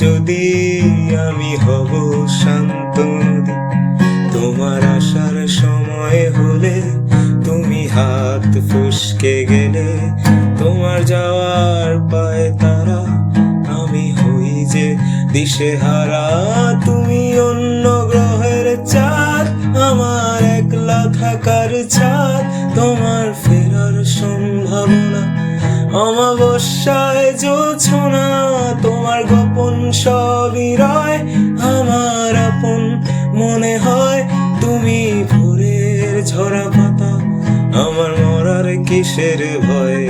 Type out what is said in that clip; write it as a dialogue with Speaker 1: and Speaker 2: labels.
Speaker 1: যদি আমি হব শান্ত নদী, তোমার আসার সময় হলে তুমি হাত ফসকে গেলে, তোমার যাওয়ার পায় তারা আমি হই যে দিশেহারা। তুমি অন্য গ্রহের চাঁদ, আমার একলা থাকার ছাদ, তোমার ফেরার সম্ভাবনা অমাবস্যায় জোছনা। তোমার গোপন সবই রয় আমার আপন মনে হয়, তুমি ভোরের ঝরা পাতা, আমার মরার কিসের ভয়।